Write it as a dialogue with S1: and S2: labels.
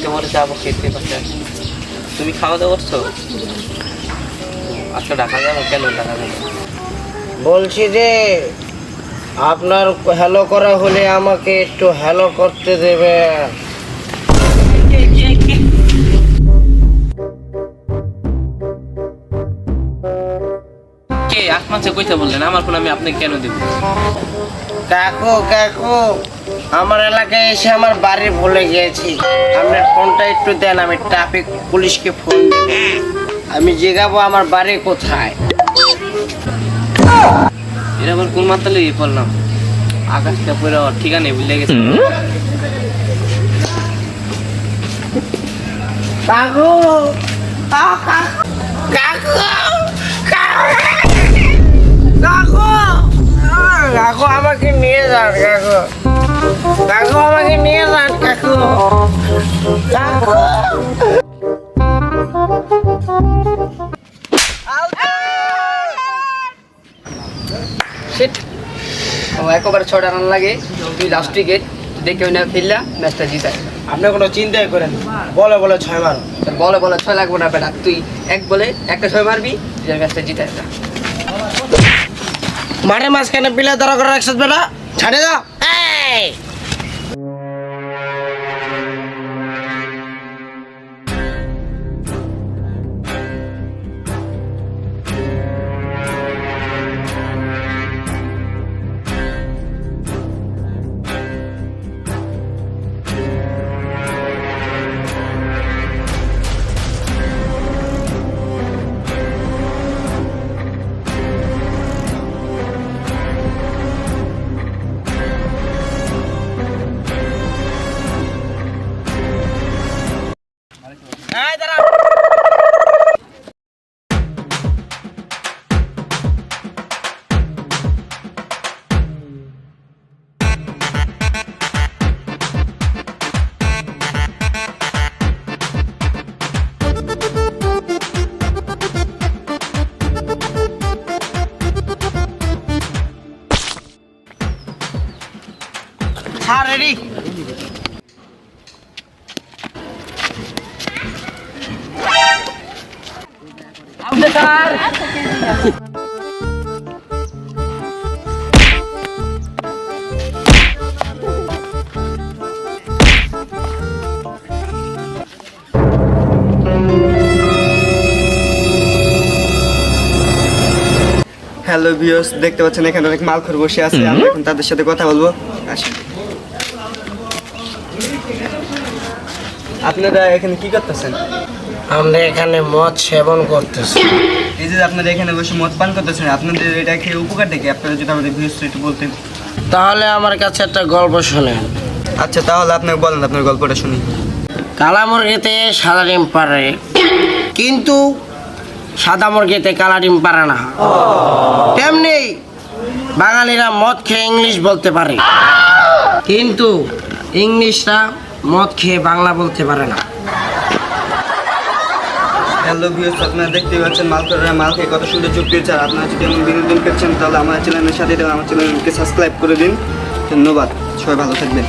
S1: একটু পরে যাবো খেতে পারতে। তুমি খাওয়া দাওয়া করছো? আজকে ডাকা যাবো, কেন ডাকা যাবো?
S2: বলছি যে আপনার হ্যালো করা হলে আমাকে একটু হ্যালো করতে দেবে।
S1: কে আসমানছে কইতে বললেন? আমার ফোন আমি আপনাকে কেন দেবো?
S2: কাকু কাকু, আমার এলাকায় এসে আমার বাড়ি ভুলে গিয়েছি, আপনার ফোনটা একটু দেন, আমি ট্রাফিক পুলিশকে ফোন দেব, আমি জিজ্ঞাবো আমার বাড়ি কোথায়।
S1: এর আবার কোন মাতালে পড়লাম? আকাশটা পুরো ঠিকানে ভুলে গেছে।
S2: কাকু কাকু কাকু কাকু কাকু, আমাকে নিয়ে যান কাকু, কাকু আমাকে নিয়ে যান কাকু, কাকু।
S1: একবারে 6 রান লাগে, 2 লাস্ট উইকেট দেখে ওই না ফেললা ম্যাচটা জিতায়।
S2: আপনি কোনো চিন্তাই করেন, বলে বলে 6 মারো।
S1: বলে বলে 6 লাগবে না বেটা, তুই এক বলে একটা 6 মারবি, ম্যাচটা জিতায় না।
S2: মাঠের মাঝখানে পিলা ধরা করে রাখছিস বেটা, ছাড়ে দাও। হ্যাঁ রেডি।
S3: হ্যালো ভিউয়ার্স, দেখতে পাচ্ছেন এখানে অনেক মালখোর বসে আছে, আমরা এখন তাদের সাথে কথা বলবো। আসেন। আপনারা এখানে কি করতেছেন?
S2: আমরা এখানে মদ সেবন করতেছি।
S3: এই যে আপনারা এখানে বসে মদ পান করতেছেন, আপনাদের এটা খেয়ে উপকারটা কি? আপনারা যদি আমাদের ভিউয়ার্স একটু বলতেন।
S2: তাহলে আমার কাছে একটা গল্প শোনেন।
S3: আচ্ছা, তাহলে আপনাকে বলেন, আপনার গল্পটা শুনি।
S2: কালা মুরগিতে সাদা ডিম পারে, কিন্তু সাদা মুরগিতে কালা ডিম পারে না। তেমনি বাঙালিরা মদ খেয়ে ইংলিশ বলতে পারে, কিন্তু ইংলিশরা মদ খেয়ে বাংলা বলতে পারে না।
S3: হ্যালো ভিউয়ার্স, আপনারা দেখতে পাচ্ছেন মালখোররা মাল খেয়ে কত সুন্দর চুপ পেয়েছে। আর আপনারা যদি এমন বিনোদন পেয়েছেন তাহলে আমার চ্যানেলের সাথে আমার চ্যানেলকে সাবস্ক্রাইব করে দিন। ধন্যবাদ, সবাই ভালো থাকবেন।